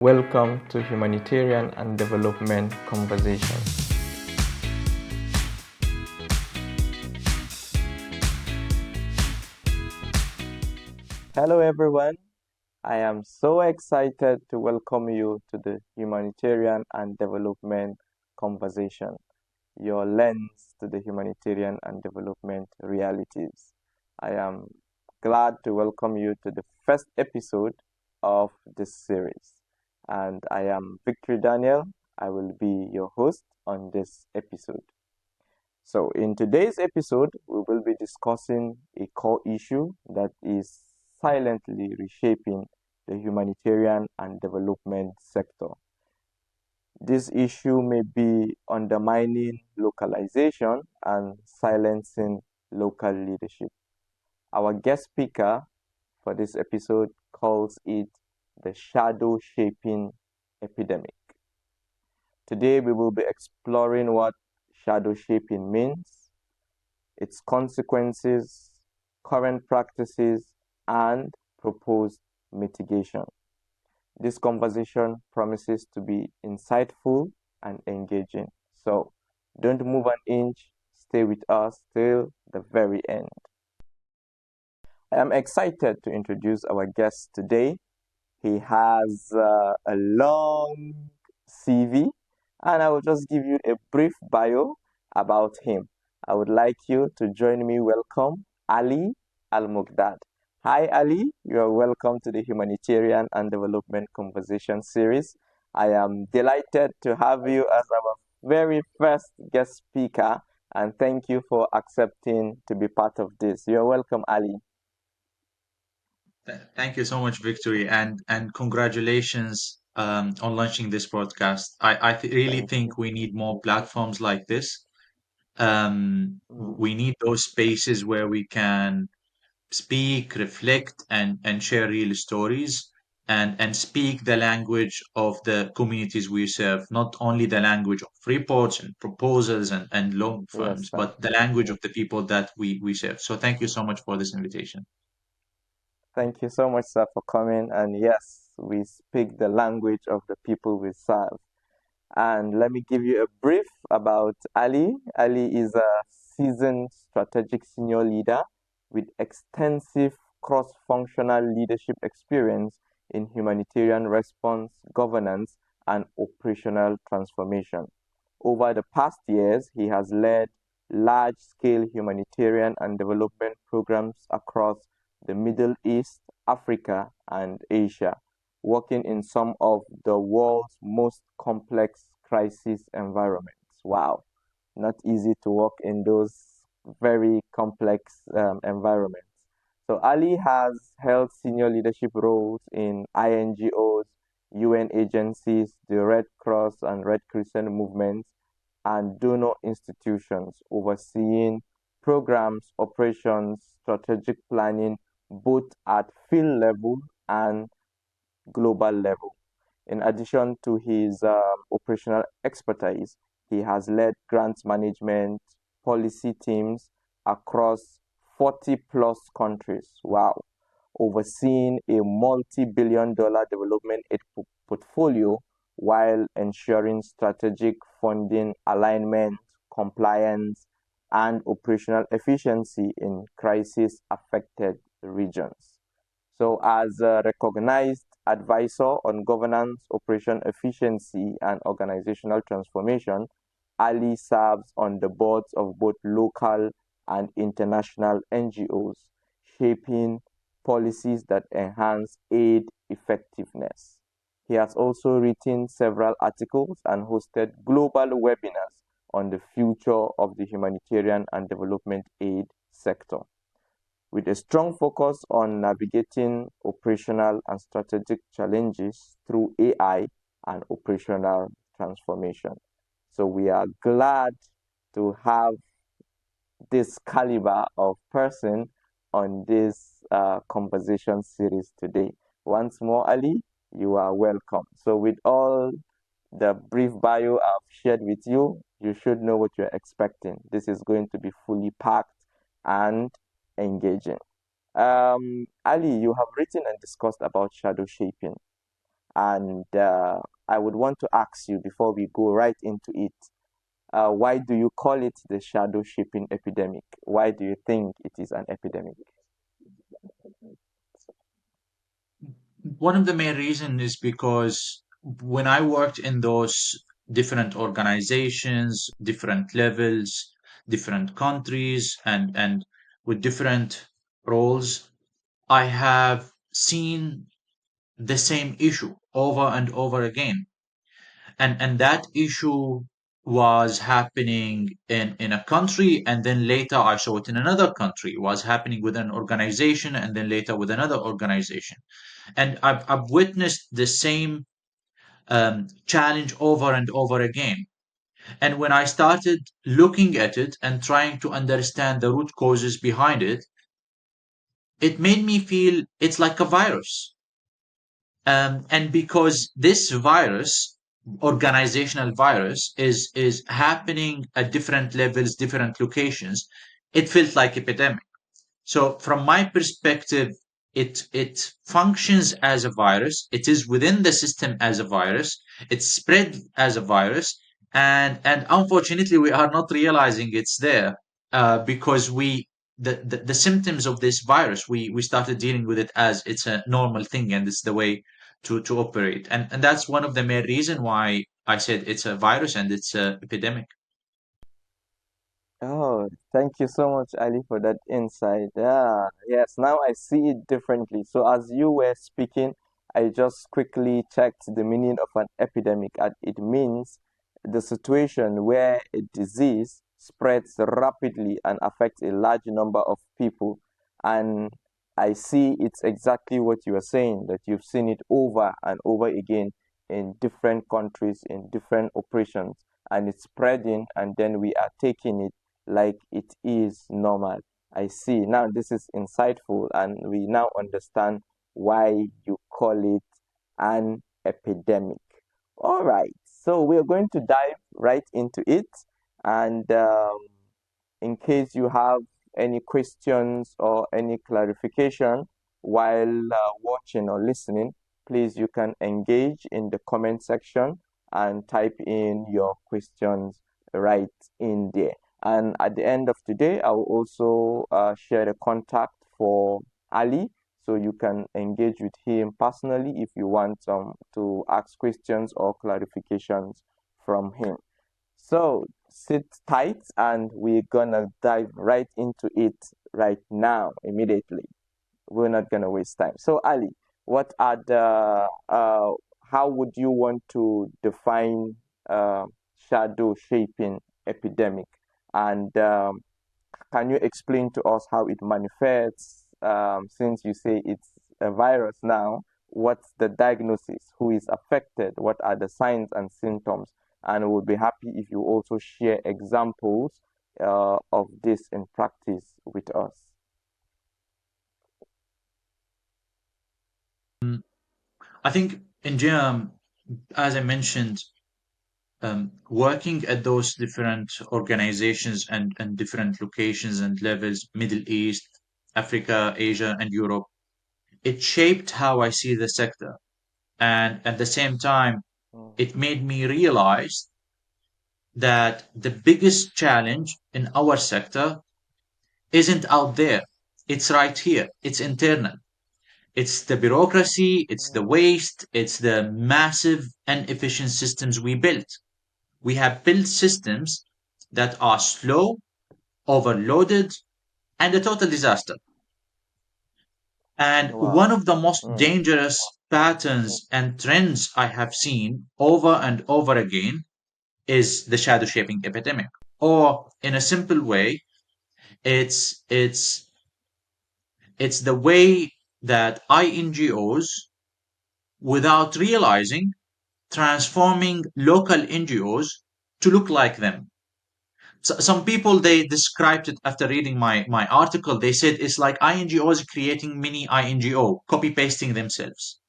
Welcome to Humanitarian and Development Conversations. Hello everyone, I am so excited to welcome you to the Humanitarian and Development Conversation, your lens to the humanitarian and development realities. I am glad to welcome you to the first episode of this series. And I am Victory Daniel. I will be your host on this episode. So, in today's episode, we will be discussing a core issue that is silently reshaping the humanitarian and development sector. This issue may be undermining localization and silencing local leadership. Our guest speaker for this episode calls it the shadow shaping epidemic. Today, we will be exploring what shadow shaping means, its consequences, current practices, and proposed mitigation. This conversation promises to be insightful and engaging. So, don't move an inch, stay with us till the very end. I am excited to introduce our guest today. He has a long CV, and I will just give you a brief bio about him. I would like you to join me welcome Ali Al-Muqdad. Hi Ali, you are welcome to the Humanitarian and Development Conversation series. I am delighted to have you as our very first guest speaker, and thank you for accepting to be part of this. You're welcome, Ali. Thank you so much, Victory, and congratulations on launching this podcast. I really Thank think you. we need more platforms like this. Mm, We need those spaces where we can speak, reflect, and share real stories, and speak the language of the communities we serve, not only the language of reports and proposals and long yes, firms, sir. but the language of the people that we serve. So thank you so much for this invitation. Thank you so much, sir, for coming. And yes, we speak the language of the people we serve. And let me give you a brief about Ali. Ali is a seasoned strategic senior leader with extensive cross-functional leadership experience in humanitarian response, governance, and operational transformation. Over the past years, he has led large-scale humanitarian and development programs across the Middle East, Africa, and Asia, working in some of the world's most complex crisis environments. Wow, not easy to work in those very complex environments. So Ali has held senior leadership roles in INGOs, UN agencies, the Red Cross and Red Crescent movements, and donor institutions, overseeing programs, operations, strategic planning, both at field level and global level. In addition to his operational expertise, he has led grants management policy teams across 40 plus countries. Wow. Overseeing a multi-billion dollar development aid portfolio while ensuring strategic funding alignment, compliance, and operational efficiency in crisis affected regions. So, as a recognized advisor on governance, operation efficiency, and organizational transformation, Ali serves on the boards of both local and international NGOs, shaping policies that enhance aid effectiveness. He has also written several articles and hosted global webinars on the future of the humanitarian and development aid sector, with a strong focus on navigating operational and strategic challenges through AI and operational transformation. So we are glad to have this caliber of person on this conversation series today. Once more, Ali, you are welcome. So with all the brief bio I've shared with you, you should know what you're expecting. This is going to be fully packed and engaging. Ali, you have written and discussed about shadow shaping. And I would want to ask you before we go right into it, why do you call it the shadow shipping epidemic? Why do you think it is an epidemic? One of the main reasons is because when I worked in those different organizations, different levels, different countries, and with different roles, I have seen the same issue over and over again. And that issue was happening in a country, and then later I saw it in another country. It was happening with an organization, and then later with another organization. And I've witnessed the same challenge over and over again. And when I started looking at it and trying to understand the root causes behind it, it made me feel it's like a virus. And because this virus, organizational virus, is happening at different levels, different locations, it felt like epidemic. So from my perspective, it functions as a virus. It is within the system as a virus. It's spread as a virus, and unfortunately, we are not realizing it's there because the symptoms of this virus we started dealing with it as it's a normal thing and it's the way to operate. And that's one of the main reason why I said it's a virus and it's a epidemic. Oh, thank you so much, Ali, for that insight. Yeah, yes, now I see it differently. So, as you were speaking, I just quickly checked the meaning of an epidemic, and it means the situation where a disease spreads rapidly and affects a large number of people. And I see it's exactly what you are saying, that you've seen it over and over again in different countries, in different operations, and it's spreading, and then we are taking it like it is normal. I see. Now this is insightful, and we now understand why you call it an epidemic. All right. So we're going to dive right into it. And in case you have any questions or any clarification while watching or listening, please you can engage in the comment section and type in your questions right in there. And at the end of today, I will also share the contact for Ali, so you can engage with him personally if you want to ask questions or clarifications from him. So sit tight and we're gonna dive right into it right now, immediately. We're not gonna waste time. So Ali, what are the how would you want to define uh, shadow shaping epidemic? And can you explain to us how it manifests? Since you say it's a virus now, what's the diagnosis? Who is affected? What are the signs and symptoms? And we'll be happy if you also share examples of this in practice with us. Mm, I think in general, as I mentioned, working at those different organizations and different locations and levels, Middle East, Africa, Asia, and Europe, it shaped how I see the sector. And at the same time, Mm, it made me realize that the biggest challenge in our sector isn't out there. It's right here. It's internal. It's the bureaucracy, it's the mm, waste, it's the massive inefficient systems we built. We have built systems that are slow, overloaded, and a total disaster. And one wow. of the most Mm, dangerous patterns and trends I have seen over and over again is the shadow shaping epidemic. Or in a simple way, it's it's it's the way that INGOs, without realizing, transforming local NGOs to look like them. So, some people they described it after reading my article. They said it's like INGOs creating mini INGO, copy pasting themselves.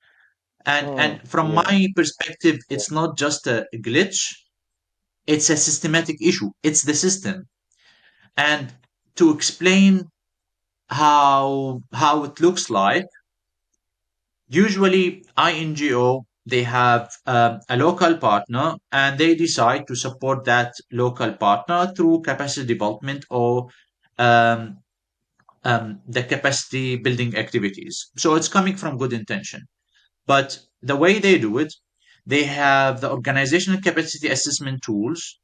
And mm, from yeah. my perspective, it's not just a glitch; it's a systematic issue. It's the system. And to explain how it looks like, usually INGO they have a local partner, and they decide to support that local partner through capacity development or um, the capacity building activities. So it's coming from good intention. But the way they do it, they have the organizational capacity assessment tools.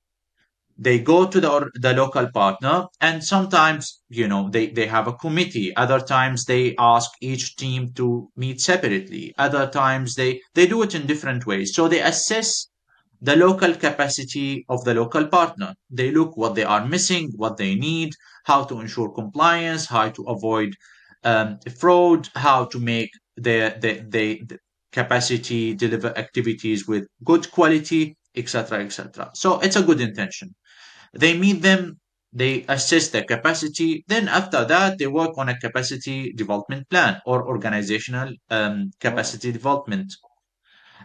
They go to the local partner, and sometimes, they have a committee. Other times they ask each team to meet separately. Other times they do it in different ways. So they assess the local capacity of the local partner. They look what they are missing, what they need, how to ensure compliance, how to avoid fraud, how to make the capacity deliver activities with good quality, etc., etc. So it's a good intention. They meet them, they assess their capacity. Then after that, they work on a capacity development plan or organizational Mm, capacity development,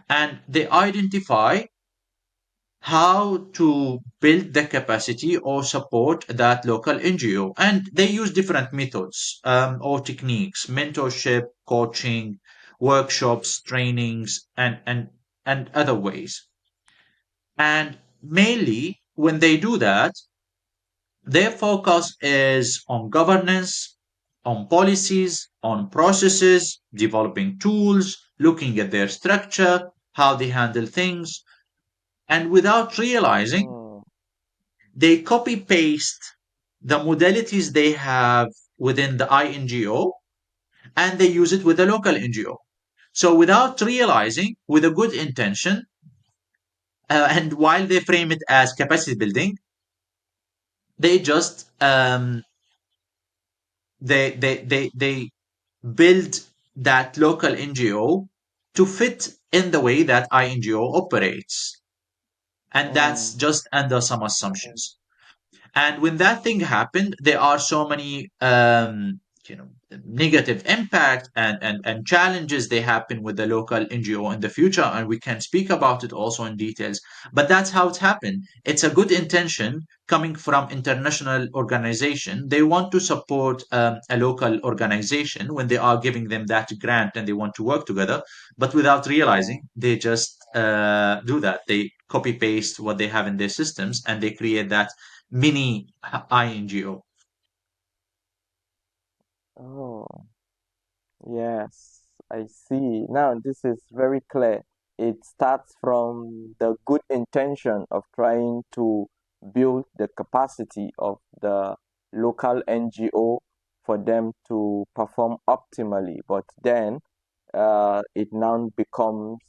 and they identify how to build the capacity or support that local NGO. And they use different methods or techniques: mentorship, coaching, workshops, trainings, and other ways. And mainly, when they do that, their focus is on governance, on policies, on processes, developing tools, looking at their structure, how they handle things. And without realizing, mm, they copy paste the modalities they have within the INGO, and they use it with the local NGO. So without realizing, with a good intention, and while they frame it as capacity building, they just they build that local NGO to fit in the way that INGO operates, and that's mm, just under some assumptions. And when that thing happened, there are so many negative impact and challenges they happen with the local NGO in the future, and we can speak about it also in details. But that's how it happened. It's a good intention coming from international organization. They want to support a local organization when they are giving them that grant and they want to work together, but without realizing, mm. they just do that. They copy paste what they have in their systems, and they create that mini INGO. Oh, yes, I see. Now this is very clear. It starts from the good intention of trying to build the capacity of the local NGO for them to perform optimally, but then it now becomes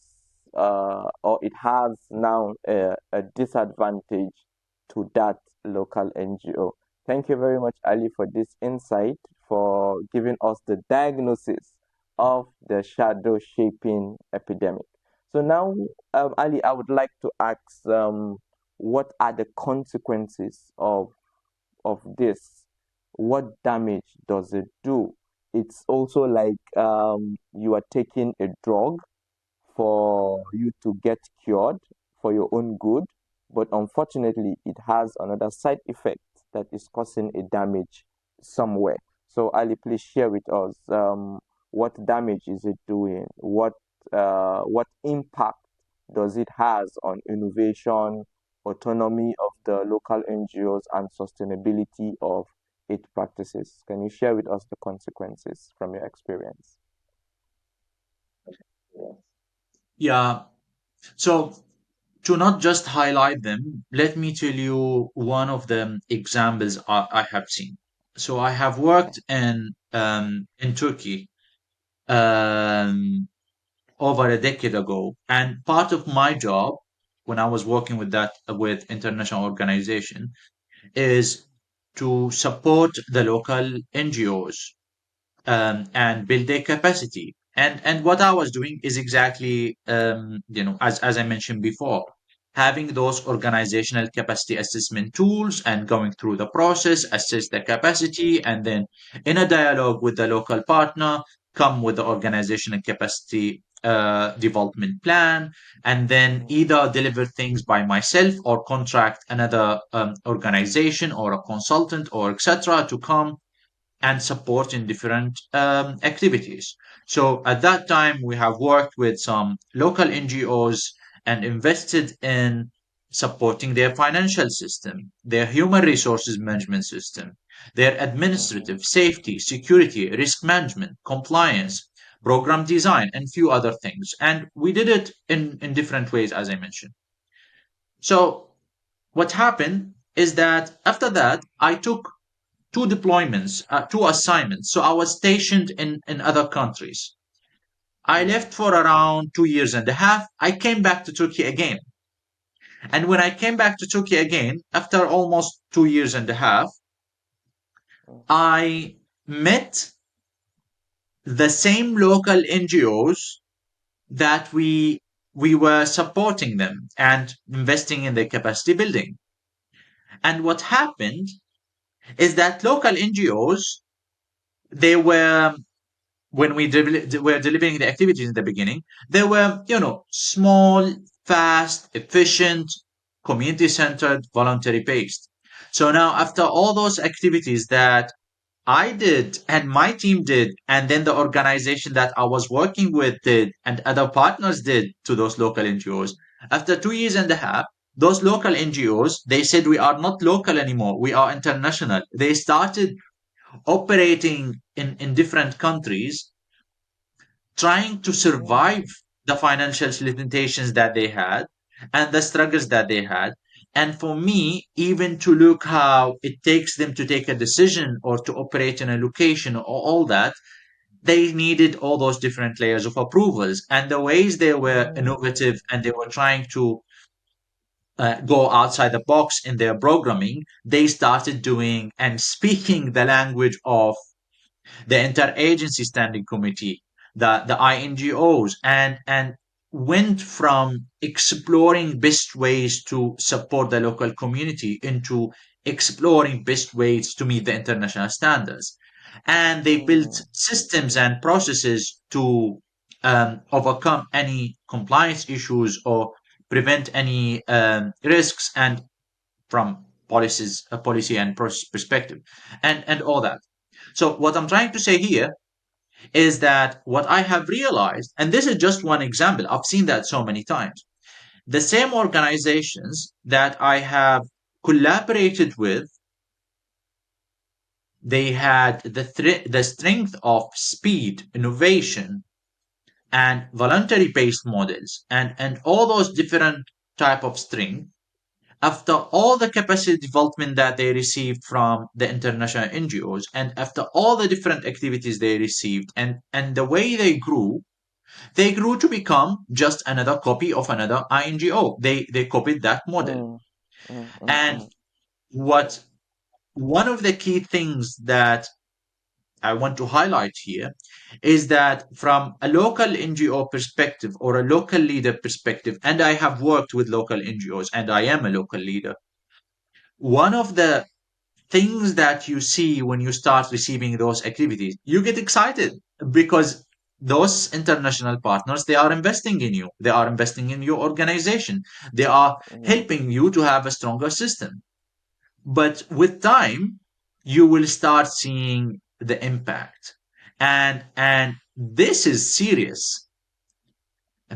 or it has now a disadvantage to that local NGO. Thank you very much, Ali, for this insight, for giving us the diagnosis of the shadow shaping epidemic. So now, Ali, I would like to ask, what are the consequences of this? What damage does it do? It's also like you are taking a drug for you to get cured for your own good, but unfortunately, it has another side effect that is causing a damage somewhere. So, Ali, please share with us what damage is it doing? What impact does it has on innovation, autonomy of the local NGOs, and sustainability of its practices? Can you share with us the consequences from your experience? Yes. Yeah. So to not just highlight them, let me tell you one of the examples I have seen. So I have Okay. worked in Turkey um, over a decade ago, and part of my job when I was working with international organization is to support the local NGOs and build their capacity. And what I was doing is exactly as I mentioned before, having those organizational capacity assessment tools and going through the process, assess the capacity, and then in a dialogue with the local partner, come with the organizational capacity development plan, and then Mm, either deliver things by myself or contract another organization or a consultant or etc. to come and support in different activities. So at that time, we have worked with some local NGOs and invested in supporting their financial system, their human resources management system, their Mm-hmm. administrative, safety, security, risk management, compliance, program design, and few other things. And we did it in different ways, as I mentioned. So what happened is that after that, I took two deployments, two assignments. So I was stationed in other countries. I Mm-hmm. left for around 2 years and a half. I came back to Turkey again. And when I came back to Turkey again, after almost 2 years and a half, I met the same local NGOs that we were supporting them and investing in their capacity building. And what happened is that local NGOs, they were when were delivering the activities in the beginning, they were, small, fast, efficient, community-centered, voluntary-based. So now, after all those activities that I did and my team did, and then the organization that I was working with did, and other partners did to those local NGOs, after 2 years and a half, those local NGOs, they said we are not local anymore. We are international. They started operating in different countries, trying to Mm-hmm. survive the financial limitations that they had and the struggles that they had. And for me, even to look how it takes them to take a decision or to operate in a location or all that, they needed all those different layers of approvals. And the ways they were innovative and they were trying to go outside the box in their programming, they started doing and speaking the language of the interagency standing committee, the INGOs, and went from exploring best ways to support the local community into exploring best ways to meet the international standards. And they built Mm-hmm. systems and processes to overcome any compliance issues or prevent any risks and from policy and process perspective and all that. So what I'm trying to say here is that what I have realized, and this is just one example, I've seen that so many times. The same organizations that I have collaborated with, they had the strength of speed, innovation, and voluntary based models, and all those different type of strength. After all the capacity development that they received from the international NGOs, and after all the different activities they received, and the way they grew to become just another copy of another INGO. They copied that model. Mm-hmm. And Mm-hmm. what one of the key things that I want to highlight here is that from a local NGO perspective or a local leader perspective, and I have worked with local NGOs and I am a local leader, one of the things that you see when you start receiving those activities, you get excited because those international partners, they are investing in you. They are investing in your organization. They are Yeah. helping you to have a stronger system. But with time, you will start seeing the impact. And this is serious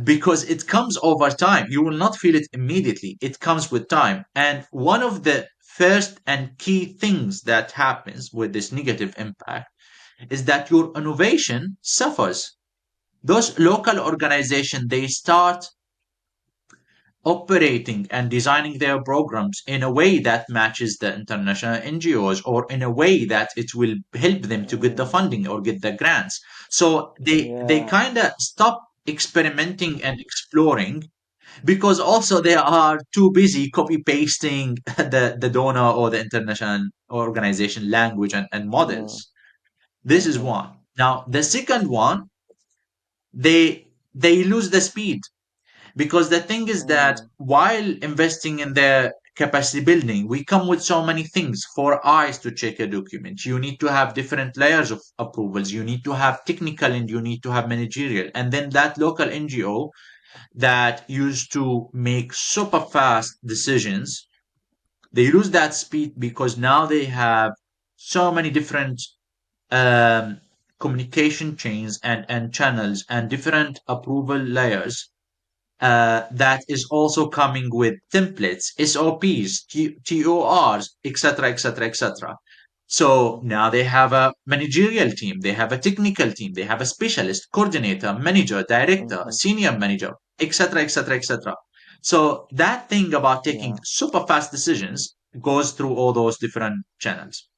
because it comes over time. You will not feel it immediately. It comes with time. And one of the first and key things that happens with this negative impact is that your innovation suffers. Those local organizations, they start operating and designing their programs in a way that matches the international NGOs or in a way that it will help them to get the Mm. funding or get the grants. So they Yeah. kind of stop experimenting and exploring because also they are too busy copy pasting the donor or the international organization language and Mm. models. This is Mm-hmm. one. Now the second one, they lose the speed because the thing is that Mm. while investing in their capacity building, we come with so many things for eyes to check a document. You need to have different layers of approvals. You need to have technical and you need to have managerial. And then that local NGO that used to make super fast decisions, they lose that speed because now they have so many different um, communication chains and channels and different approval layers that is also coming with templates, SOPs, TORs, etc., etc., etc. So now they have a managerial team, they have a technical team, they have a specialist, coordinator, manager, director, Mm-hmm. senior manager, etc., etc., etc. So that thing about taking Yeah. super fast decisions goes through all those different channels.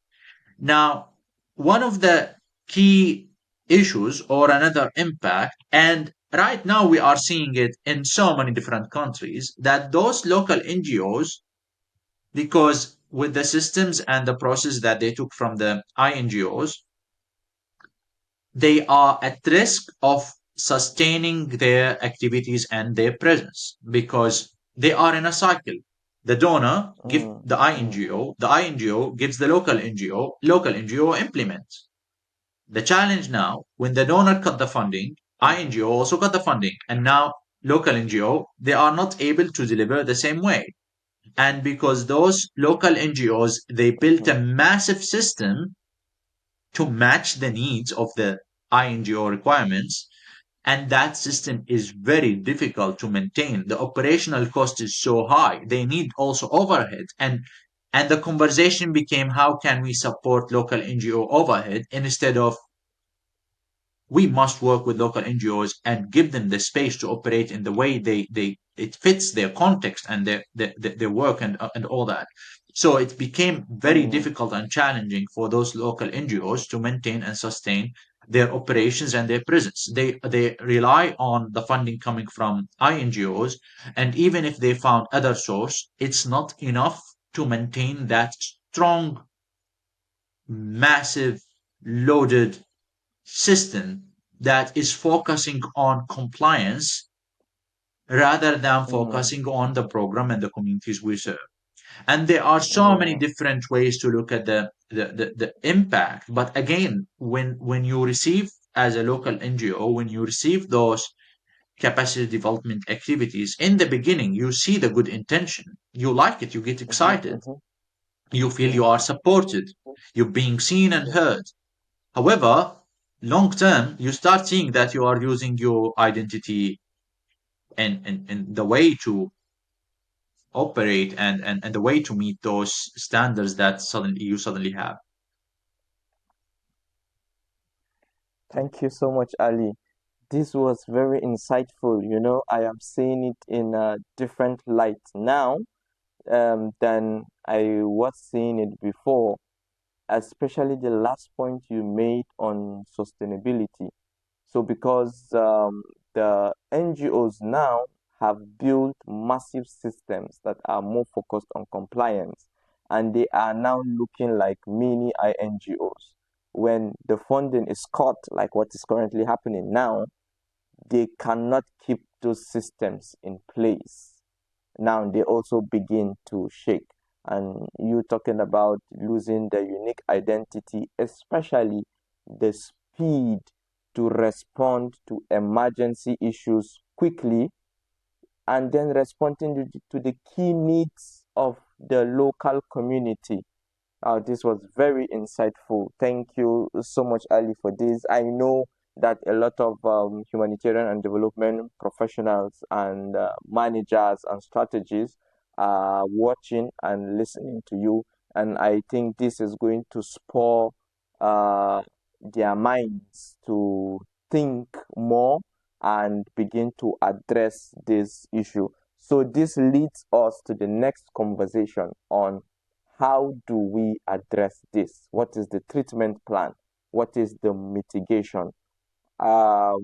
Now, one of the key issues or another impact, and right now we are seeing it in so many different countries, that those local NGOs, because with the systems and the process that they took from the INGOs, they are at risk of sustaining their activities and their presence because they are in a cycle. The donor gives Mm, the mm-hmm. INGO, the INGO gives the local NGO implements. The challenge now, when the donor cut the funding, Mm-hmm. INGO also cut the funding, and now local NGO, they are not able to deliver the same way. And because those local NGOs, they built Mm-hmm. a massive system to match the needs of the INGO requirements, and that system is very difficult to maintain. The operational cost is so high. They need also overhead. And the conversation became how can we support local NGO overhead instead of we must work with local NGOs and give them the space to operate in the way they it fits their context and their work and all that. So it became very Mm, difficult and challenging for those local NGOs to maintain and sustain their operations and their presence. They rely on the funding coming from INGOs, and even if they found other source, it's not enough to maintain that strong, massive, loaded system that is focusing on compliance rather than mm, focusing on the program and the communities we serve. And there are so many yeah. different ways to look at the impact. But again, when you receive as a local NGO, when you receive those capacity development activities in the beginning, you see the good intention. You like it, you get Mm-hmm. excited, Mm-hmm. you feel Yeah. you are supported, you're being seen and Yeah. heard. However, long term, you start seeing that you are using your identity and the way to operate and the way to meet those standards that suddenly have. Thank you so much, Ali. This was very insightful. I am seeing it in a different light now than I was seeing it before, especially the last point you made on sustainability. So, because the NGOs now have built massive systems that are more focused on compliance, and they are now looking like mini INGOs. When the funding is cut, like what is currently happening now, they cannot keep those systems in place. Now they also begin to shake. And you talking about losing the unique identity, especially the speed to respond to emergency issues quickly, and then responding to the key needs of the local community. This was very insightful. Thank you so much, Ali, for this. I know that a lot of humanitarian and development professionals and managers and strategists are watching and listening to you. And I think this is going to spur uh, their minds to think more and begin to address this issue. So, this leads us to the next conversation on how do we address this? What is the treatment plan? What is the mitigation? How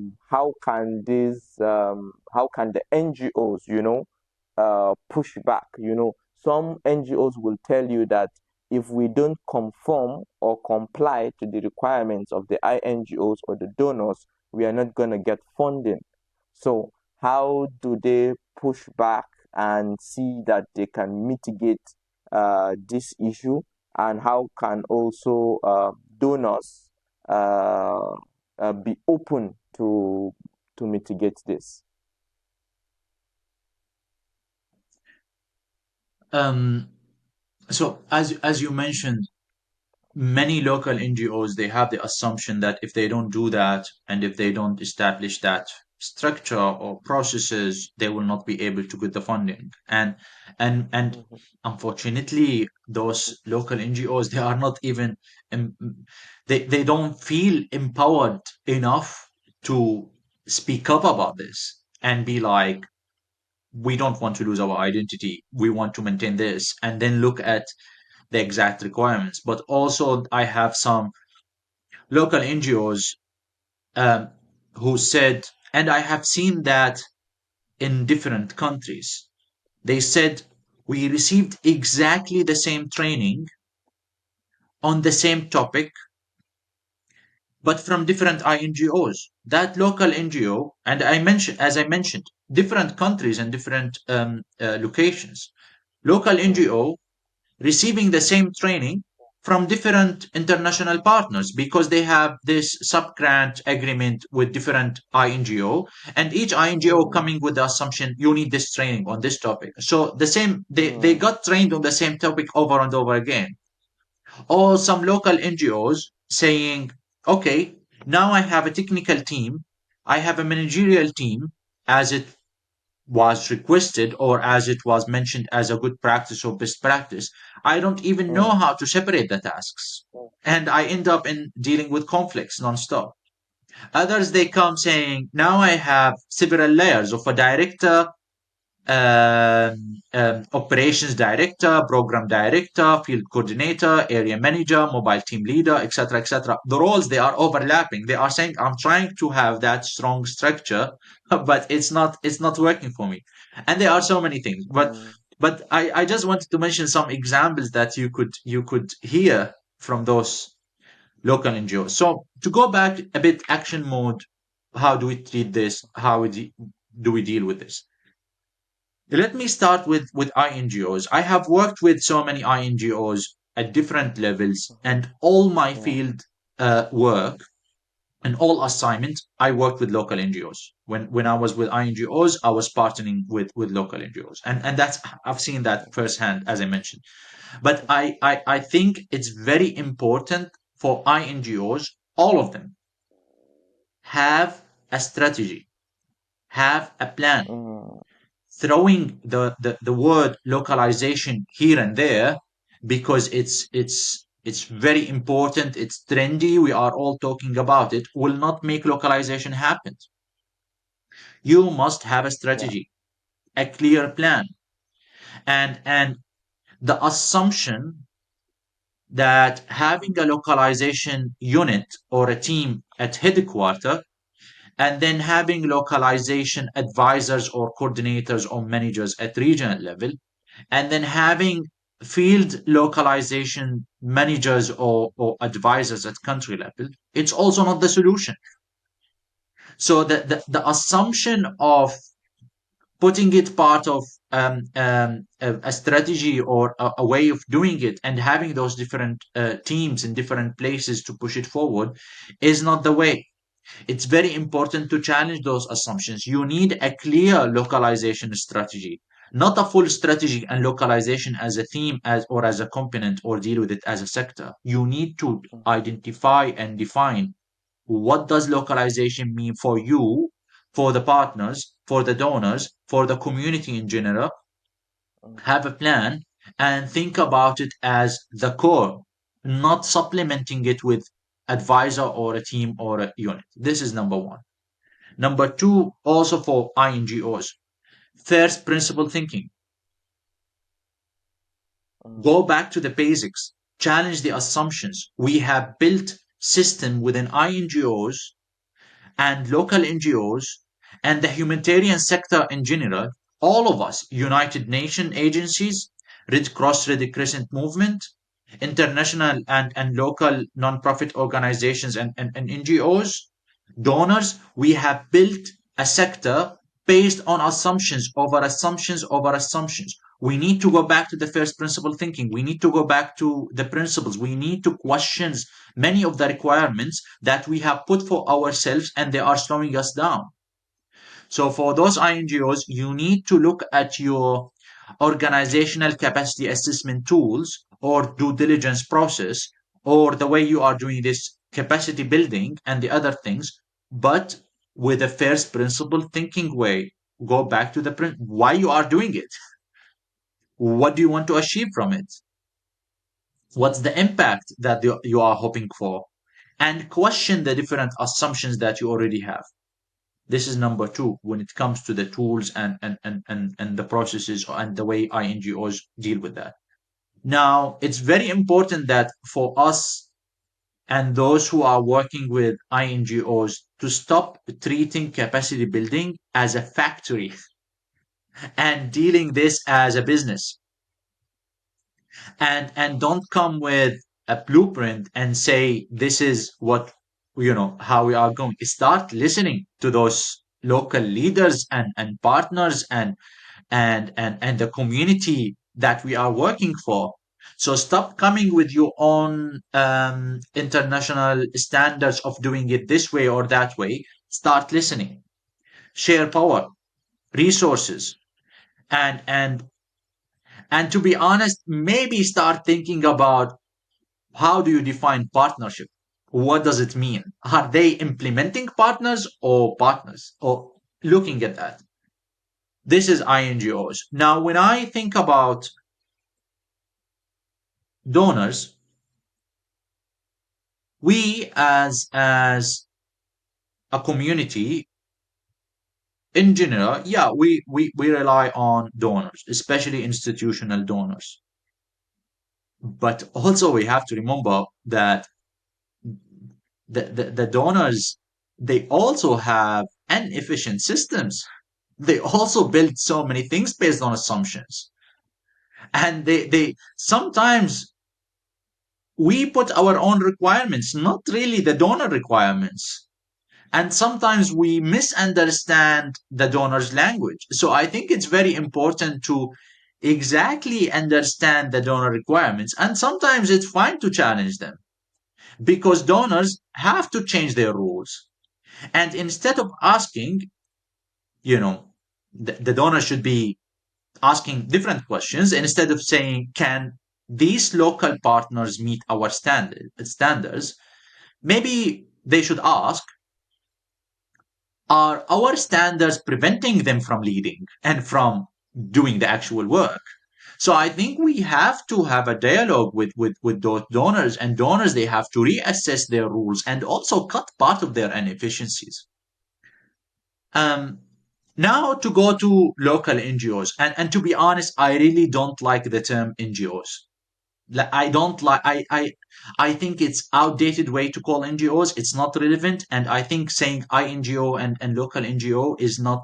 can the NGOs, push back? Some NGOs will tell you that if we don't conform or comply to the requirements of the INGOs or the donors, we are not going to get funding. So, how do they push back and see that they can mitigate this issue? And how can also donors uh, be open to mitigate this? Um, so as you mentioned, many local NGOs, they have the assumption that if they don't do that and if they don't establish that structure or processes, they will not be able to get the funding. And mhm, unfortunately, those local NGOs, they are not even em- they don't feel empowered enough to speak up about this and be like, we don't want to lose our identity. We want to maintain this, and then look at the exact requirements. But also, I have some local NGOs um, who said, and I have seen that in different countries, they said, we received exactly the same training on the same topic, but from different INGOs. That local NGO, and as I mentioned, different countries and different locations. Local mhm, NGO receiving the same training from different international partners because they have this sub-grant agreement with different INGO, and each INGO mhm, coming with the assumption you need this training on this topic. So the same they mhm, got trained on the same topic over and over again. Or some local NGOs saying, okay, now I have a technical team, I have a managerial team as it was requested or as it was mentioned as a good practice or best practice. I don't even know mhm, how to separate the tasks. And I end up in dealing with conflicts nonstop. Others, they come saying, now I have several layers of a director, operations director, program director, field coordinator, area manager, mobile team leader, etc., etc. The roles, they are overlapping. They are saying, I'm trying to have that strong structure, but it's not working for me. And there are so many things. mhm, But I just wanted to mention some examples that you could hear from those local NGOs. So to go back a bit, action mode. How do we treat this? Do we deal with this? Let me start with INGOs. I have worked with so many INGOs at different levels, mhm, and all my mhm, field work and all assignments, I worked with local NGOs. When I was with INGOs, I was partnering with local NGOs, and that's I've seen that firsthand, as I mentioned. But I think it's very important for INGOs, all of them, have a strategy, have a plan. mhm, Throwing the word localization here and there because it's very important, it's trendy, we are all talking about it, will not make localization happen. You must have a yeah, strategy, a clear plan, and the assumption that having a localization unit or a team at headquarters and then having localization advisors or coordinators or managers at regional level and then having field localization managers or advisors at country level, it's also not the solution. So the assumption of putting it part of a strategy or a way of doing it and having those different teams in different places to push it forward is not the way. It's very important to challenge those assumptions. You need a clear localization strategy, not a full strategy and localization as a theme or as a component or deal with it as a sector. You need to identify and define what does localization mean for you, for the partners, for the donors, for the community in general. mhm, Have a plan and think about it as the core, not supplementing it with advisor or a team or a unit. This is number one. Number two, also for INGOs, first principle thinking. mhm, Go back to the basics, challenge the assumptions. We have built system within INGOs and local NGOs and the humanitarian sector in general, all of us, United Nations agencies, Red Cross, Red Crescent movement, international and local non-profit organizations and NGOs, donors, we have built a sector based on assumptions over assumptions over assumptions. We need to go back to the first principle thinking. We need to go back to the principles. We need to question many of the requirements that we have put for ourselves and they are slowing us down. So for those INGOs, you need to look at your organizational capacity assessment tools or due diligence process or the way you are doing this capacity building and the other things, but with a first principle thinking way. Go back to the why you are doing it. What do you want to achieve from it? What's the impact that you are hoping for? And question the different assumptions that you already have. This is number two when it comes to the tools and the processes and the way INGOs deal with that. Now, it's very important that for us and those who are working with INGOs to stop treating capacity building as a factory and dealing this as a business, and don't come with a blueprint and say this is what, how we are going. Start listening to those local leaders and partners and the community that we are working for. So stop coming with your own international standards of doing it this way or that way. Start listening, share power, resources, and and to be honest, maybe start thinking about how do you define partnership? What does it mean? Are they implementing partners or partners? Or looking at that. This is INGOs. Now, when I think about donors, we as a community in general, yeah, we rely on donors, especially institutional donors. But also we have to remember that the donors, they also have inefficient systems. They also build so many things based on assumptions. And they sometimes we put our own requirements, not really the donor requirements. And sometimes we misunderstand the donor's language. So I think it's very important to exactly understand the donor requirements. And sometimes it's fine to challenge them because donors have to change their rules. And instead of asking, you know, the donor should be asking different questions instead of saying, can these local partners meet our standards? Maybe they should ask, are our standards preventing them from leading and from doing the actual work? So I think we have to have a dialogue with those donors, and donors, they have to reassess their rules and also cut part of their inefficiencies. Um, Now to go to local NGOs, and to be honest, I really don't like the term NGOs. I don't like. I think it's outdated way to call NGOs. It's not relevant, and I think saying INGO and local NGO is not.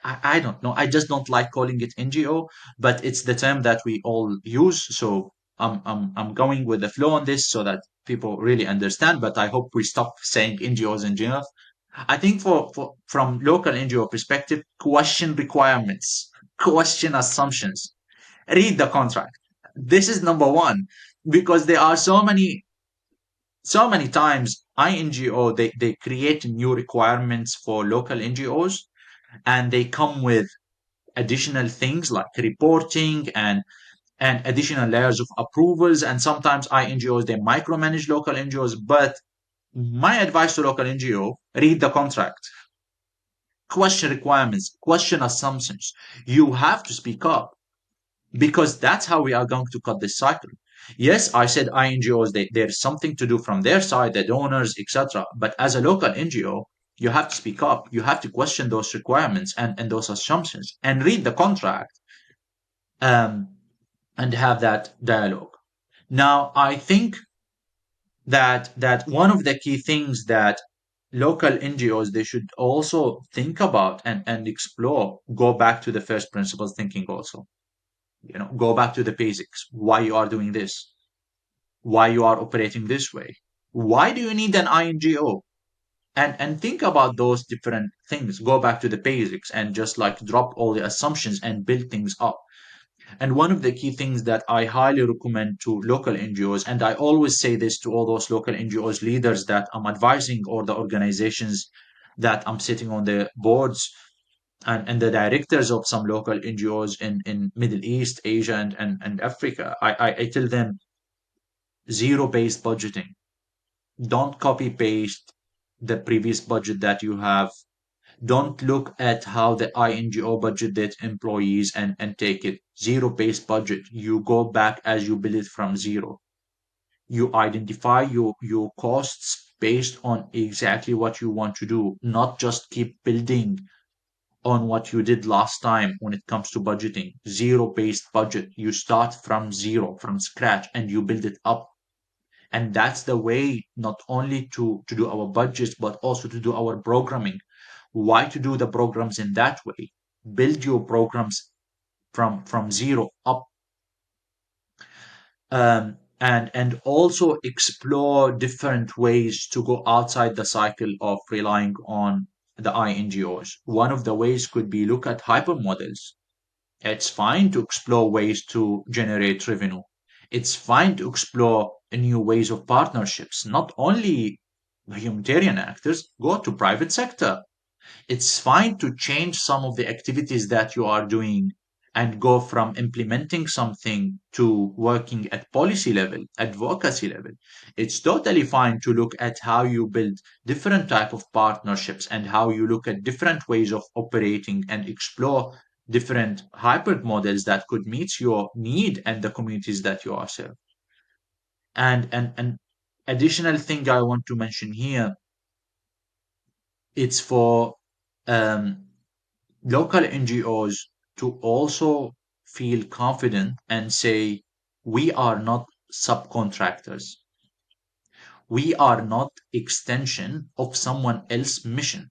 I don't know. I just don't like calling it NGO, but it's the term that we all use. So I'm going with the flow on this so that people really understand. But I hope we stop saying NGOs in general. I think for from local NGO perspective, question requirements, question assumptions, read the contract. This is number one, because there are so many times INGO, they create new requirements for local NGOs, and they come with additional things like reporting and additional layers of approvals, and sometimes INGOs, they micromanage local NGOs. But my advice to local NGO, read the contract, question requirements, question assumptions. You have to speak up because that's how we are going to cut this cycle. Yes, I said INGOs, there's something to do from their side, the donors, etc. But as a local NGO, you have to speak up. You have to question those requirements and those assumptions and read the contract, um, and have that dialogue. Now, I think that one of the key things that local NGOs, they should also think about and explore, go back to the first principles thinking also. Go back to the basics. Why you are doing this? Why you are operating this way? Why do you need an INGO? And think about those different things. Go back to the basics and just like drop all the assumptions and build things up. And one of the key things that I highly recommend to local NGOs, and I always say this to all those local NGOs leaders that I'm advising, or the organizations that I'm sitting on the boards and the directors of some local NGOs in Middle East, Asia, and Africa, I tell them, zero-based budgeting. Don't copy paste the previous budget that you have. Don't look at how the INGO budget did employees and take it. Zero-based budget. You go back as you build it from zero. You identify your costs based on exactly what you want to do, not just keep building on what you did last time when it comes to budgeting. Zero-based budget. You start from zero, from scratch, and you build it up. And that's the way not only to do our budgets, but also to do our programming. Why to do the programs in that way? Build your programs from zero up, and also explore different ways to go outside the cycle of relying on the INGOs. One of the ways could be look at hypermodels. It's fine to explore ways to generate revenue. It's fine to explore new ways of partnerships. Not only humanitarian actors, go to private sector. It's fine to change some of the activities that you are doing and go from implementing something to working at policy level, advocacy level. It's totally fine to look at how you build different type of partnerships and how you look at different ways of operating and explore different hybrid models that could meet your need and the communities that you are serving. And additional thing I want to mention here, it's for um, local NGOs to also feel confident and say, we are not subcontractors. We are not extension of someone else's mission.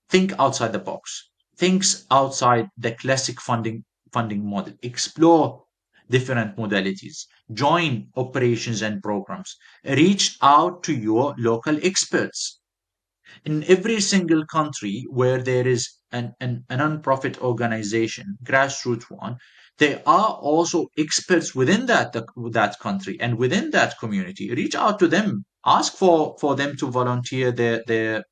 Think outside the box. Think outside the classic funding model. Explore different modalities. Join operations and programs. Reach out to your local experts. In every single country where there is a non-profit organization, grassroots one, there are also experts within that country and within that community. Reach out to them, ask for them to volunteer their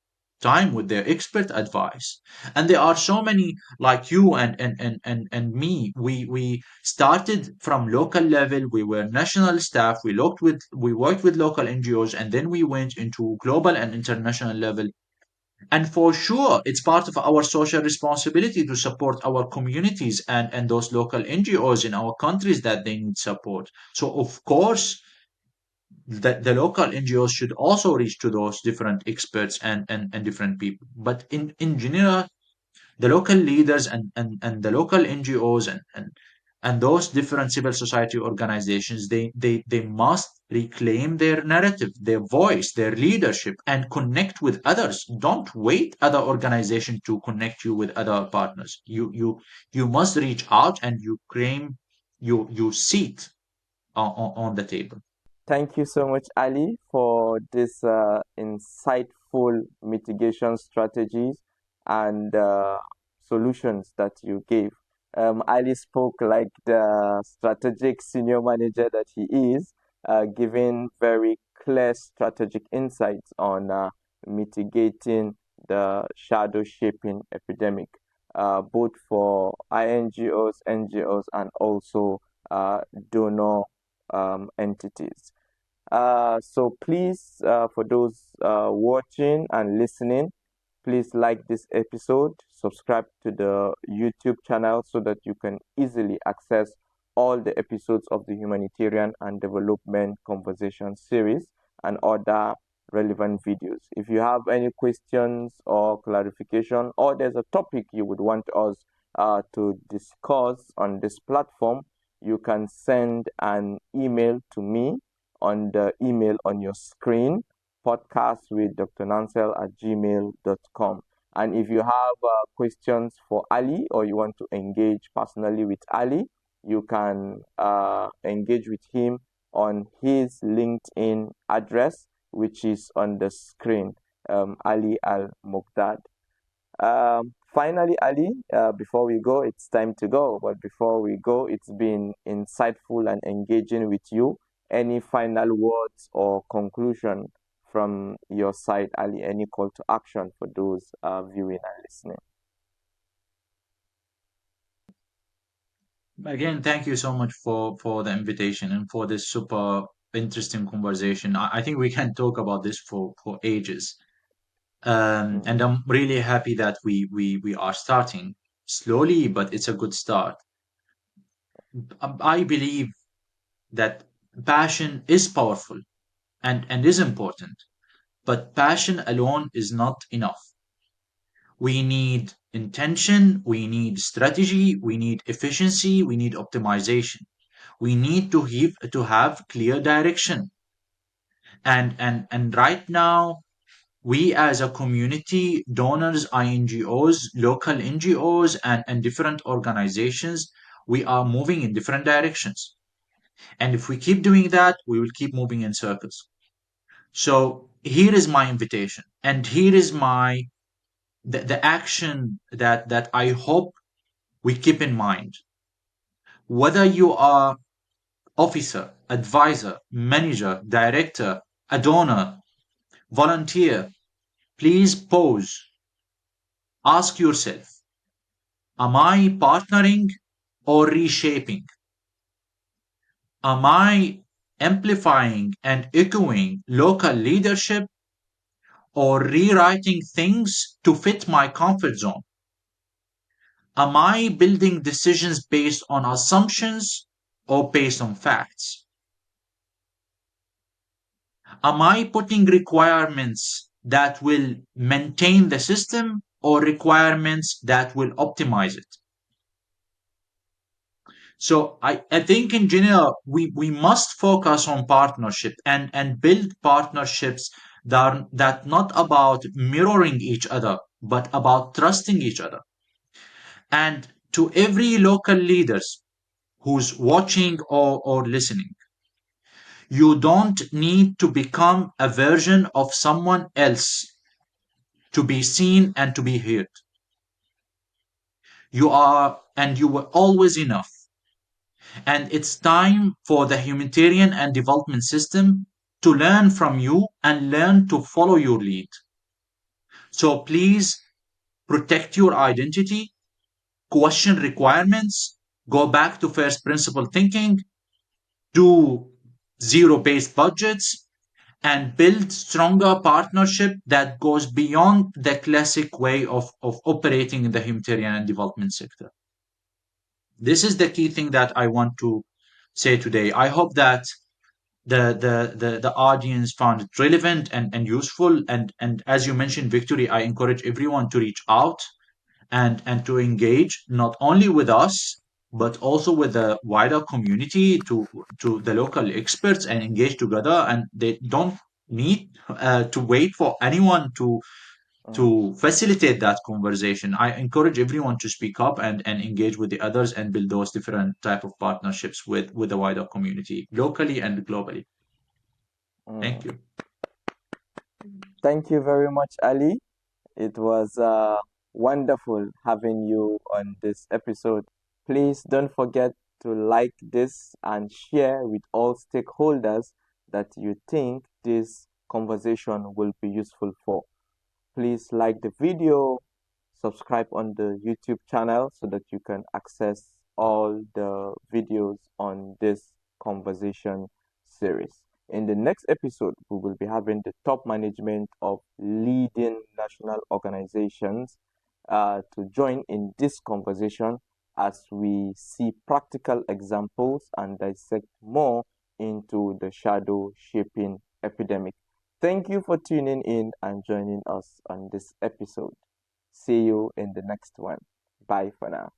time with their expert advice. And there are so many like you and me. We started from local level. We were national staff. We worked with local NGOs, and then we went into global and international level. And for sure, it's part of our social responsibility to support our communities and those local NGOs in our countries that they need support. So, of course, the local NGOs should also reach to those different experts and different people. But in general, the local leaders and the local NGOs and those different civil society organizations, they must reclaim their narrative, their voice, their leadership, and connect with others. Don't wait other organization to connect you with other partners. You must reach out and you claim your seat on the table. Thank you so much, Ali, for this insightful mitigation strategies and solutions that you gave. Ali spoke like the strategic senior manager that he is, giving very clear strategic insights on mitigating the shadow shaping epidemic, both for INGOs, NGOs, and also donor entities. So please, for those watching and listening, please like this episode, subscribe to the YouTube channel so that you can easily access all the episodes of the Humanitarian and Development Conversation series and other relevant videos. If you have any questions or clarification, or there's a topic you would want us to discuss on this platform, you can send an email to me on the email on your screen, podcast with Dr. Nansel at gmail.com. And if you have questions for Ali or you want to engage personally with Ali, you can engage with him on his LinkedIn address, which is on the screen, Ali Al Muqdad. Finally, Ali, before we go, it's time to go. But before we go, it's been insightful and engaging with you. Any final words or conclusion from your side, Ali? Any call to action for those viewing and listening? Again, thank you so much for the invitation and for this super interesting conversation. I think we can talk about this for ages. And Mm, I'm really happy that we are starting slowly, but it's a good start. I believe that passion is powerful and is important, but passion alone is not enough. We need intention, we need strategy, we need efficiency, we need optimization. We need to have clear direction. And right now, we as a community, donors, INGOs, local NGOs, and different organizations, we are moving in different directions. And if we keep doing that, we will keep moving in circles. So here is my invitation, and here is the action that I hope we keep in mind. Whether you are officer, advisor, manager, director, a donor, volunteer, please pause. Ask yourself, am I partnering or reshaping? Am I amplifying and echoing local leadership or rewriting things to fit my comfort zone? Am I building decisions based on assumptions or based on facts? Am I putting requirements that will maintain the system or requirements that will optimize it? So I think in general, we must focus on partnership and build partnerships that not about mirroring each other, but about trusting each other. And to every local leaders who's watching or listening, you don't need to become a version of someone else to be seen and to be heard. You are and you were always enough. And it's time for the humanitarian and development system to learn from you and learn to follow your lead. So please protect your identity, question requirements, go back to first principle thinking, do zero based budgets, and build stronger partnership that goes beyond the classic way of operating in the humanitarian and development sector. This is the key thing that I want to say today. I hope that the audience found it relevant and useful. And as you mentioned, Victory, I encourage everyone to reach out and to engage not only with us but also with the wider community, to the local experts, and engage together. And they don't need to wait for anyone mm, to facilitate that conversation. I encourage everyone to speak up and engage with the others and build those different type of partnerships with the wider community, locally and globally. mm. Thank you. Thank you very much, Ali. It was wonderful having you on this episode. Please don't forget to like this and share with all stakeholders that you think this conversation will be useful for. Please like the video, subscribe on the YouTube channel so that you can access all the videos on this conversation series. In the next episode, we will be having the top management of leading national organizations to join in this conversation as we see practical examples and dissect more into the shadow shaping epidemic. Thank you for tuning in and joining us on this episode. See you in the next one. Bye for now.